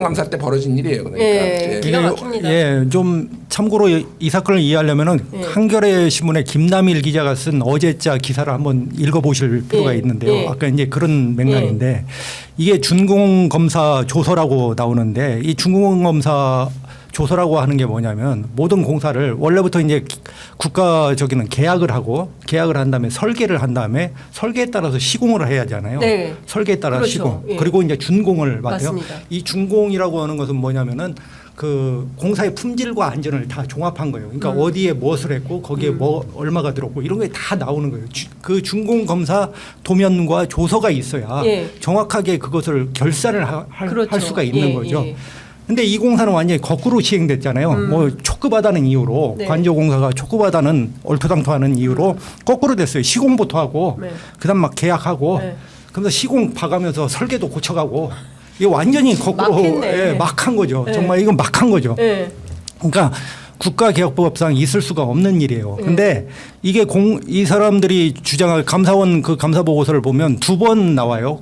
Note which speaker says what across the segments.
Speaker 1: 감사 때 벌어진 일이에요. 그러니까.
Speaker 2: 예, 기가 막힙니다.
Speaker 3: 예, 좀 참고로 이 사건을 이해하려면은
Speaker 2: 예.
Speaker 3: 한겨레 신문의 김남일 기자가 쓴 어제자 기사를 한번 읽어보실 필요가
Speaker 2: 예.
Speaker 3: 있는데요.
Speaker 2: 예.
Speaker 3: 아까 이제 그런 맥락인데 이게 준공 검사 조서라고 나오는데 이 준공 검사 조서라고 하는 게 뭐냐면 모든 공사를 원래부터 이제 국가적인 계약을 한 다음에 설계를 한 다음에 설계에 따라서 시공을 해야 하잖아요.
Speaker 2: 네.
Speaker 3: 설계에 따라
Speaker 2: 그렇죠.
Speaker 3: 시공.
Speaker 2: 예.
Speaker 3: 그리고 이제 준공을 맡아요.
Speaker 2: 맞습니다.
Speaker 3: 이 준공이라고 하는 것은 뭐냐면은 그 공사의 품질과 안전을 다 종합한 거예요. 그러니까 어디에 무엇을 했고 거기에 뭐 얼마가 들었고 이런 게 다 나오는 거예요. 그 준공 검사 도면과 조서가 있어야
Speaker 2: 예.
Speaker 3: 정확하게 그것을 결산을
Speaker 2: 그렇죠.
Speaker 3: 할 수가 있는
Speaker 2: 예,
Speaker 3: 거죠.
Speaker 2: 예.
Speaker 3: 근데 이 공사는 완전히 거꾸로 시행됐잖아요. 뭐 촉급하다는 이유로
Speaker 2: 네.
Speaker 3: 관저공사가 촉급하다는 얼토당토하는 이유로 거꾸로 됐어요. 시공부터 하고
Speaker 2: 네.
Speaker 3: 그다음 막 계약하고
Speaker 2: 네.
Speaker 3: 그러면서 시공 봐가면서 설계도 고쳐가고 이게 완전히 거꾸로
Speaker 2: 막했네.
Speaker 3: 예, 막한 거죠.
Speaker 2: 네.
Speaker 3: 정말 이건 막한 거죠.
Speaker 2: 예.
Speaker 3: 그러니까 국가개혁법상 있을 수가 없는 일이에요. 근데 이게 이 사람들이 주장할 감사원 그 감사 보고서를 보면 두 번 나와요.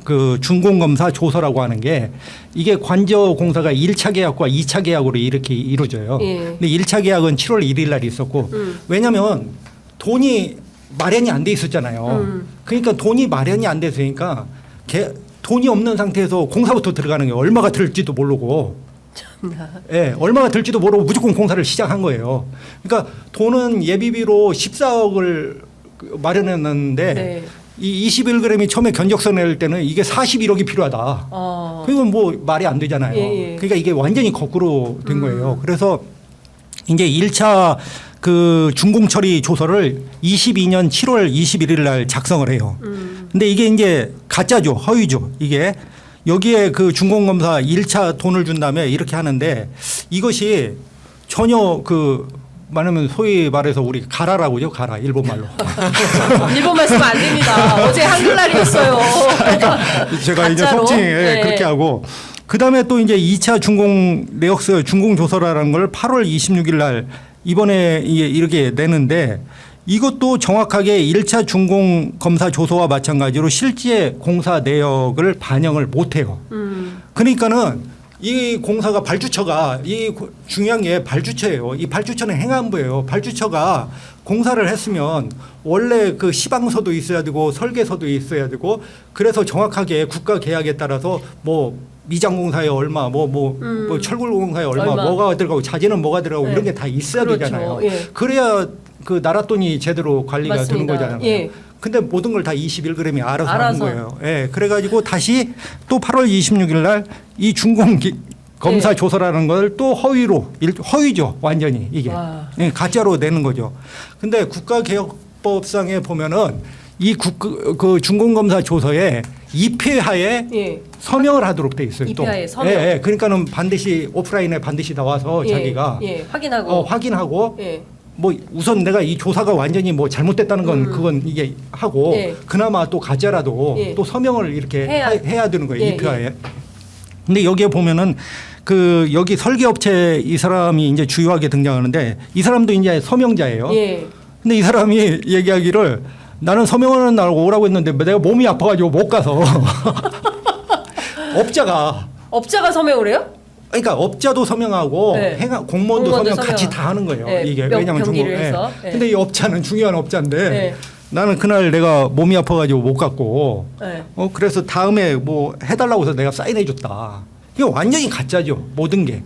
Speaker 3: 그 준공검사 조서라고 하는 게 이게 관저 공사가 1차 계약과 2차 계약으로 이렇게 이루어져요.
Speaker 2: 예.
Speaker 3: 근데 1차 계약은 7월 1일 날 있었고 왜냐하면 돈이 마련이 안 돼 있었잖아요. 그러니까 돈이 마련이 안 됐으니까 돈이 없는 상태에서 공사부터 들어가는 게 얼마가 들지도 모르고 예, 얼마가 들지도 모르고 무조건 공사를 시작한 거예요. 그러니까 돈은 예비비로 14억을 마련했는데
Speaker 2: 네.
Speaker 3: 이 21g이 처음에 견적서 낼 때는 이게 41억이 필요하다. 그건 뭐 말이 안 되잖아요.
Speaker 2: 예, 예.
Speaker 3: 그러니까 이게 완전히 거꾸로 된 거예요. 그래서 이제 1차 그 준공 처리 조서를 22년 7월 21일 날 작성을 해요. 근데 이게 이제 가짜죠. 허위죠. 이게 여기에 그 준공검사 1차 돈을 준 다음에 이렇게 하는데 이것이 전혀 그 말하면 소위 말해서 우리 가라라고 하죠. 가라. 일본 말로.
Speaker 2: 일본말 쓰면 안 됩니다. 어제 한글날이었어요.
Speaker 3: 제가 이제
Speaker 2: 가짜로?
Speaker 3: 속칭
Speaker 2: 네.
Speaker 3: 그렇게 하고 그다음에 또 이제 2차 준공 내역서 준공 조서라는 걸 8월 26일 날 이번에 이렇게 내는데 이것도 정확하게 1차 준공 검사 조서와 마찬가지로 실제 공사 내역을 반영을 못 해요. 그러니까는 이 공사가 발주처가 중요한 게 발주처예요. 이 발주처는 행안부예요. 발주처가 공사를 했으면 원래 그 시방서도 있어야 되고 설계서도 있어야 되고 그래서 정확하게 국가 계약에 따라서 뭐 미장공사에 얼마 뭐 철골공사에 얼마 뭐가 들어가고 자재는 뭐가 들어가고
Speaker 2: 네.
Speaker 3: 이런 게 다 있어야
Speaker 2: 그렇죠.
Speaker 3: 되잖아요.
Speaker 2: 예.
Speaker 3: 그래야 그 나라 돈이 제대로 관리가
Speaker 2: 맞습니다.
Speaker 3: 되는 거잖아요.
Speaker 2: 예.
Speaker 3: 근데 모든 걸 다 21g이 알아서 하는
Speaker 2: 알아서.
Speaker 3: 거예요. 예. 그래가지고 다시 또 8월 26일 날 이 준공 검사
Speaker 2: 예. 조서라는
Speaker 3: 조서라는 걸 또 허위죠. 완전히 이게.
Speaker 2: 와.
Speaker 3: 예, 가짜로 내는 거죠. 근데 국가개혁법상에 보면은 그 준공검사 조서에 2폐하에
Speaker 2: 예.
Speaker 3: 서명을 하도록 돼 있어요.
Speaker 2: 2폐하에
Speaker 3: 또.
Speaker 2: 서명.
Speaker 3: 예, 예. 그러니까는 반드시 오프라인에 반드시 나와서
Speaker 2: 예.
Speaker 3: 자기가
Speaker 2: 예. 확인하고.
Speaker 3: 확인하고
Speaker 2: 예.
Speaker 3: 뭐 우선 내가 이 조사가 완전히 뭐 잘못됐다는 건 그건 이게 하고
Speaker 2: 예.
Speaker 3: 그나마 또 가짜라도
Speaker 2: 예.
Speaker 3: 또 서명을 이렇게 해야 되는 거예요.
Speaker 2: 예,
Speaker 3: 2폐하에. 근데 여기에 보면은 그 여기 설계업체 이 사람이 이제 주요하게 등장하는데 이 사람도 이제 서명자예요.
Speaker 2: 예.
Speaker 3: 근데 이 사람이 얘기하기를 나는 서명하는 날 오라고 했는데 내가 몸이 아파가지고 못 가서
Speaker 2: 업자가 서명을 해요?
Speaker 3: 그러니까 업자도 서명하고
Speaker 2: 네.
Speaker 3: 공무원도 서명
Speaker 2: 서명.
Speaker 3: 같이 다 하는 거예요.
Speaker 2: 네.
Speaker 3: 이게
Speaker 2: 명-
Speaker 3: 왜냐하면 중국.
Speaker 2: 병기를 해서. 네.
Speaker 3: 근데 이 업자는 중요한 업자인데
Speaker 2: 네.
Speaker 3: 나는 그날 내가 몸이 아파가지고 못 갔고
Speaker 2: 네.
Speaker 3: 그래서 다음에 뭐 해달라고 해서 내가 사인해줬다. 이게 완전히 가짜죠. 모든 게.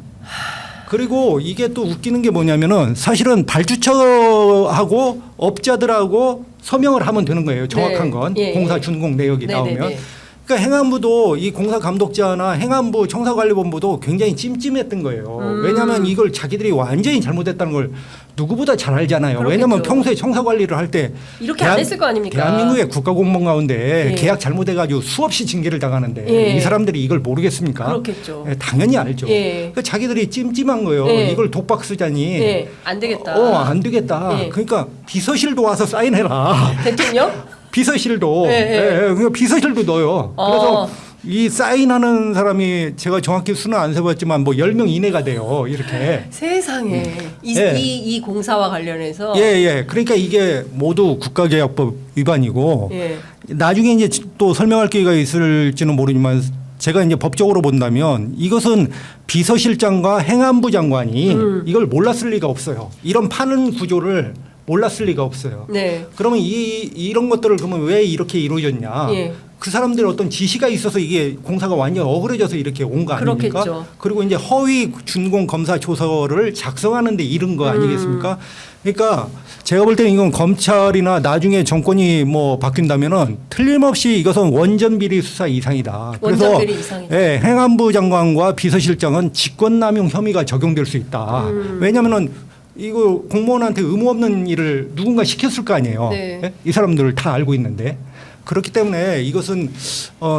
Speaker 3: 그리고 이게 또 웃기는 게 뭐냐면은 사실은 발주처하고 업자들하고 서명을 하면 되는 거예요. 정확한
Speaker 2: 네.
Speaker 3: 건.
Speaker 2: 예,
Speaker 3: 공사
Speaker 2: 예.
Speaker 3: 준공 내역이
Speaker 2: 네,
Speaker 3: 나오면.
Speaker 2: 네, 네.
Speaker 3: 그러니까 행안부도 이 공사 감독자나 행안부 청사관리본부도 굉장히 찜찜했던 거예요. 왜냐하면 이걸 자기들이 완전히 잘못했다는 걸 누구보다 잘 알잖아요.
Speaker 2: 그렇겠죠.
Speaker 3: 왜냐하면 평소에 청사관리를 할 때
Speaker 2: 이렇게 안 했을 거 아닙니까?
Speaker 3: 대한민국의 국가공무원 가운데
Speaker 2: 예.
Speaker 3: 계약 잘못해가지고 수없이 징계를 당하는데
Speaker 2: 예.
Speaker 3: 이 사람들이 이걸 모르겠습니까?
Speaker 2: 그렇겠죠.
Speaker 3: 예, 당연히 알죠.
Speaker 2: 예.
Speaker 3: 그러니까 자기들이 찜찜한 거예요.
Speaker 2: 예.
Speaker 3: 이걸 독박 쓰자니.
Speaker 2: 예. 안 되겠다.
Speaker 3: 안 되겠다.
Speaker 2: 예.
Speaker 3: 그러니까 비서실도 와서 사인해라.
Speaker 2: 대통령?
Speaker 3: 비서실도.
Speaker 2: 예, 예.
Speaker 3: 그러니까 비서실도 넣어요. 그래서 이 사인하는 사람이 제가 정확히 수는 안 세봤지만 뭐 10명 이내가 돼요. 이렇게.
Speaker 2: 세상에.
Speaker 3: 예.
Speaker 2: 이 공사와 관련해서.
Speaker 3: 예. 그러니까 이게 모두 국가개혁법 위반이고
Speaker 2: 예.
Speaker 3: 나중에 이제 또 설명할 기회가 있을지는 모르지만 제가 이제 법적으로 본다면 이것은 비서실장과 행안부 장관이 이걸 몰랐을 리가 없어요. 이런 파는 구조를 몰랐을 리가 없어요.
Speaker 2: 네.
Speaker 3: 그러면 이런 것들을 그러면 왜 이렇게 이루어졌냐?
Speaker 2: 예.
Speaker 3: 그 사람들의 어떤 지시가 있어서 이게 공사가 완전 억울해져서 이렇게 온 거 아닙니까?
Speaker 2: 그렇겠죠.
Speaker 3: 그리고 이제 허위 준공 검사 조서를 작성하는데 이른 거 아니겠습니까? 그러니까 제가 볼 때는 이건 검찰이나 나중에 정권이 뭐 바뀐다면은 틀림없이 이것은 원전 비리 수사 이상이다. 그래서
Speaker 2: 원전 비리 이상이다.
Speaker 3: 예, 행안부 장관과 비서실장은 직권남용 혐의가 적용될 수 있다. 왜냐하면은 이거 공무원한테 의무 없는 일을 누군가 시켰을 거 아니에요.
Speaker 2: 네.
Speaker 3: 예? 이 사람들을 다 알고 있는데. 그렇기 때문에 이것은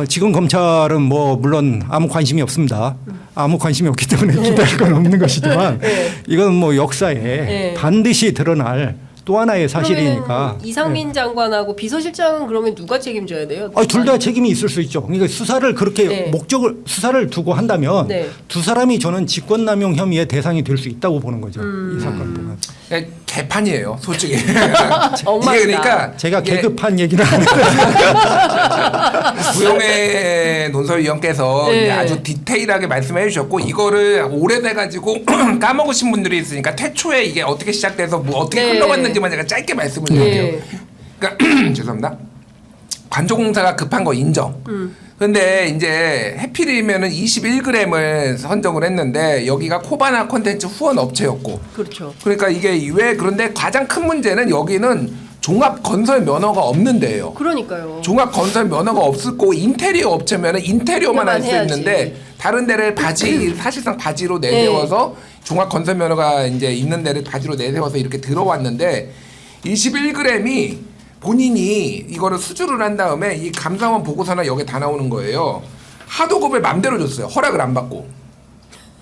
Speaker 3: 지금 검찰은 뭐 물론 아무 관심이 없습니다. 아무 관심이 없기 때문에 기대할 건 없는 것이지만
Speaker 2: 네.
Speaker 3: 이건 뭐 역사에
Speaker 2: 네.
Speaker 3: 반드시 드러날 또 하나의 사실이니까.
Speaker 2: 그러면은 이상민 장관하고 비서실장은 그러면 누가 책임져야 돼요?
Speaker 3: 둘 다 책임이 있을 수 있죠. 그러니까 수사를 그렇게
Speaker 2: 네.
Speaker 3: 수사를 두고 한다면
Speaker 2: 네.
Speaker 3: 두 사람이 저는 직권남용 혐의의 대상이 될 수 있다고 보는 거죠. 이 사건 보면.
Speaker 1: 개판이에요, 솔직히. 이게
Speaker 2: 엉망이다.
Speaker 1: 그러니까
Speaker 3: 제가
Speaker 1: 이게
Speaker 3: 계급한 얘기는 아니고
Speaker 1: 구용회 논설위원께서
Speaker 2: 네.
Speaker 1: 이제 아주 디테일하게 말씀해 주셨고 이거를 오래돼 가지고 까먹으신 분들이 있으니까 태초에 이게 어떻게 시작돼서 뭐 어떻게
Speaker 2: 네.
Speaker 1: 흘러갔는지만 제가 짧게 말씀을 드릴게요. 그러니까 죄송합니다. 관조공사가 급한 거 인정. 근데 이제 해필이면은 21g을 선정을 했는데 여기가 코바나 콘텐츠 후원 업체였고
Speaker 2: 그렇죠.
Speaker 1: 그러니까 이게 왜 그런데 가장 큰 문제는 여기는 종합 건설 면허가 없는 데예요.
Speaker 2: 그러니까요.
Speaker 1: 종합 건설 면허가 없을 거고 인테리어 업체면은 인테리어만 할 수
Speaker 2: 해야지.
Speaker 1: 있는데 다른 데를 바지 사실상 바지로 내세워서 종합 건설 면허가 이제 있는 데를 바지로 내세워서 이렇게 들어왔는데 21g이 본인이 이거를 수주를 한 다음에 이 감사원 보고서나 여기 다 나오는 거예요. 하도급을 맘대로 줬어요. 허락을 안 받고.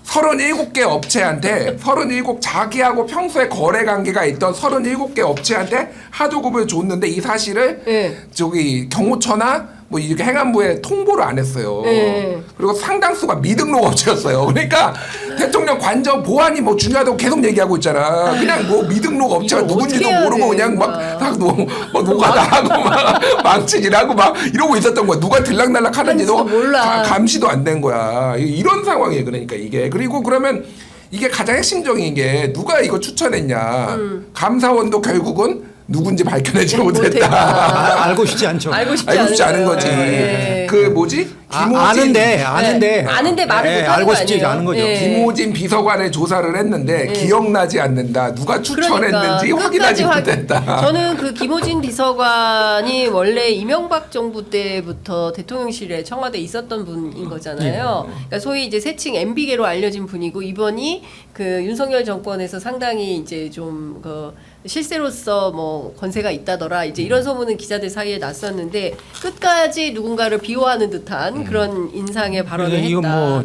Speaker 1: 37개 업체한테 37 자기하고 평소에 거래 관계가 있던 37개 업체한테 하도급을 줬는데 이 사실을
Speaker 2: 네.
Speaker 1: 저기 경호처나 뭐 이렇게 행안부에 통보를 안 했어요.
Speaker 2: 네.
Speaker 1: 그리고 상당수가 미등록 업체였어요. 그러니까 대통령 관저 보안이 뭐 중요하다고 계속 얘기하고 있잖아. 그냥 뭐 미등록 업체가
Speaker 2: 이거
Speaker 1: 누군지도
Speaker 2: 어떻게 해야
Speaker 1: 모르고
Speaker 2: 되는
Speaker 1: 그냥
Speaker 2: 거야.
Speaker 1: 막 노가다 하고 막 망치질하고 막 이러고 있었던 거야. 누가 들락날락 하는지도
Speaker 2: 하는지도 몰라.
Speaker 1: 감시도 안 된 거야. 이런 상황이에요. 그러니까 이게. 그리고 그러면 이게 가장 핵심적인 게 누가 이거 추천했냐. 감사원도 결국은 누군지 밝혀내지 못했다.
Speaker 3: 알고 싶지 않죠.
Speaker 2: 알고 싶지
Speaker 1: 알고 싶지 않은
Speaker 2: 않은
Speaker 1: 거지.
Speaker 2: 네.
Speaker 1: 그 뭐지?
Speaker 3: 아는데
Speaker 2: 아는데 말을 못하는
Speaker 3: 알고
Speaker 2: 거
Speaker 3: 싶지
Speaker 2: 아니에요?
Speaker 3: 않은 거죠.
Speaker 2: 예.
Speaker 1: 김호진 비서관의 조사를 했는데 기억나지 않는다. 누가 추천했는지 확인하지
Speaker 2: 끝까지
Speaker 1: 못했다.
Speaker 2: 저는 그 김호진 비서관이 원래 이명박 정부 때부터 대통령실에 청와대에 있었던 분인 거잖아요. 그러니까 소위 이제 새칭 MB계로 알려진 분이고 이번이 그 윤석열 정권에서 상당히 이제 좀 그 실세로서 뭐 권세가 있다더라 이제 이런 소문은 기자들 사이에 났었는데 끝까지 누군가를 비호하는 듯한 그런 인상의 발언을 했다.
Speaker 3: 이건 뭐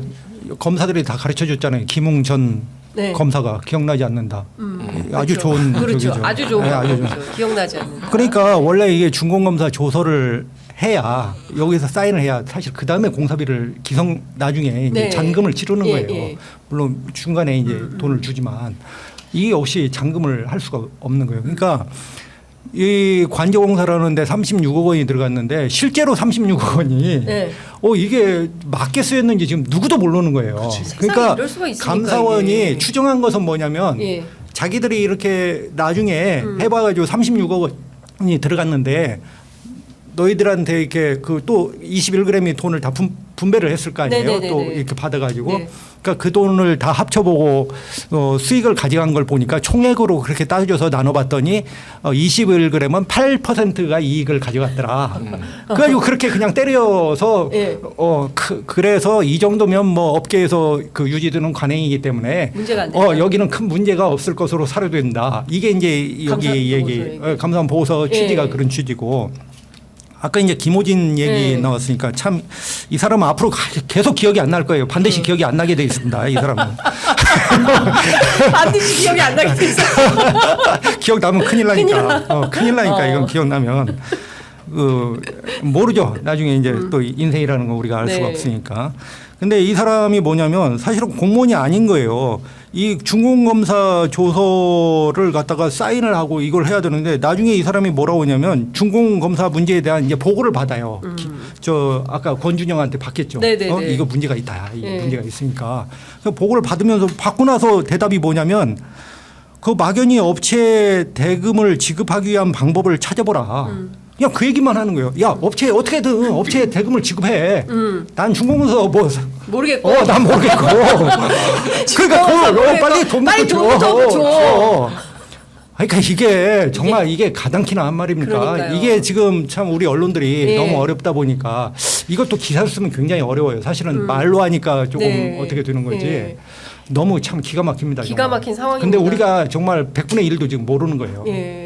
Speaker 3: 검사들이 다 가르쳐 줬잖아요. 김웅 전
Speaker 2: 네.
Speaker 3: 검사가 기억나지 않는다. 아주
Speaker 2: 그렇죠.
Speaker 3: 좋은
Speaker 2: 그렇죠.
Speaker 3: 쪽이죠.
Speaker 2: 아주 좋은
Speaker 3: 네, 아주 좋은.
Speaker 2: 거죠. 기억나지 않는다.
Speaker 3: 그러니까 원래 이게 준공검사 조서를 해야 여기서 사인을 해야 사실 그 다음에 공사비를 나중에 이제
Speaker 2: 네.
Speaker 3: 잔금을 치르는
Speaker 2: 예,
Speaker 3: 거예요.
Speaker 2: 예.
Speaker 3: 물론 중간에 이제 돈을 주지만 이게 없이 잔금을 할 수가 없는 거예요. 그러니까 이 관저공사라는데 36억 원이 들어갔는데 실제로 36억 원이
Speaker 2: 네.
Speaker 3: 이게 맞게 쓰였는지 지금 누구도 모르는 거예요.
Speaker 2: 세상에
Speaker 3: 그러니까
Speaker 2: 이럴 수가 있으니까,
Speaker 3: 감사원이
Speaker 2: 이게.
Speaker 3: 추정한 것은 뭐냐면
Speaker 2: 예.
Speaker 3: 자기들이 이렇게 나중에 해봐가지고 36억 원이 들어갔는데 너희들한테 이렇게 그 또 21g의 돈을 다 분배를 했을 거 아니에요.
Speaker 2: 네네네네.
Speaker 3: 또 이렇게 받아가지고
Speaker 2: 네.
Speaker 3: 그러니까 그 돈을 다 합쳐보고 수익을 가져간 걸 보니까 총액으로 그렇게 따져서 나눠봤더니 21g은 8%가 이익을 가져갔더라. 그래가지고 그렇게 그냥 때려서
Speaker 2: 예.
Speaker 3: 그래서 이 정도면 뭐 업계에서 그 유지되는 관행이기 때문에
Speaker 2: 문제가 안 된다.
Speaker 3: 여기는 큰 문제가 없을 것으로 사료된다. 이게 이제
Speaker 2: 감사
Speaker 3: 여기 얘기
Speaker 2: 보고서
Speaker 3: 감사원 보고서 취지가
Speaker 2: 예.
Speaker 3: 그런 취지고. 아까 이제 김호진 얘기
Speaker 2: 네.
Speaker 3: 나왔으니까 참 이 사람은 앞으로 계속 기억이 안 날 거예요. 반드시 기억이 안 나게 돼 있습니다. 이 사람은.
Speaker 2: 반드시 기억이 안 나게 돼 있어.
Speaker 3: 기억 나면 큰일 나니까. 큰일 나니까 이건 기억나면 모르죠. 나중에 이제 또 인생이라는 거 우리가 알 수가
Speaker 2: 네.
Speaker 3: 없으니까. 근데 이 사람이 뭐냐면 사실은 공무원이 아닌 거예요. 이 중공검사 조서를 갖다가 사인을 하고 이걸 해야 되는데 나중에 이 사람이 뭐라고 하냐면 중공검사 문제에 대한 이제 보고를 받아요. 저 아까 권준영한테 받겠죠.
Speaker 2: 네네네.
Speaker 3: 이거 문제가 있다. 이
Speaker 2: 네.
Speaker 3: 문제가 있으니까. 그래서 보고를 받으면서 받고 나서 대답이 뭐냐면 그 막연히 업체 대금을 지급하기 위한 방법을 찾아보라. 그냥 그 얘기만 하는 거예요. 야 업체 어떻게든 업체에 대금을 지급해. 난 중공검사 뭐
Speaker 2: 모르겠고.
Speaker 3: 난 모르겠고. 그러니까 빨리 돈
Speaker 2: 빨리
Speaker 3: 줘.
Speaker 2: 돈 줘.
Speaker 3: 그러니까 이게 정말 이게 가당키나 한 말입니까?
Speaker 2: 그러니까요.
Speaker 3: 이게 지금 참 우리 언론들이
Speaker 2: 네.
Speaker 3: 너무 어렵다 보니까 이것도 기사를 쓰면 굉장히 어려워요. 사실은 말로 하니까 조금
Speaker 2: 네.
Speaker 3: 어떻게 되는 거지.
Speaker 2: 네.
Speaker 3: 너무 참 기가 막힙니다.
Speaker 2: 기가
Speaker 3: 정말.
Speaker 2: 막힌 상황입니다.
Speaker 3: 근데 우리가 정말 100분의 1도 지금 모르는 거예요.
Speaker 2: 예.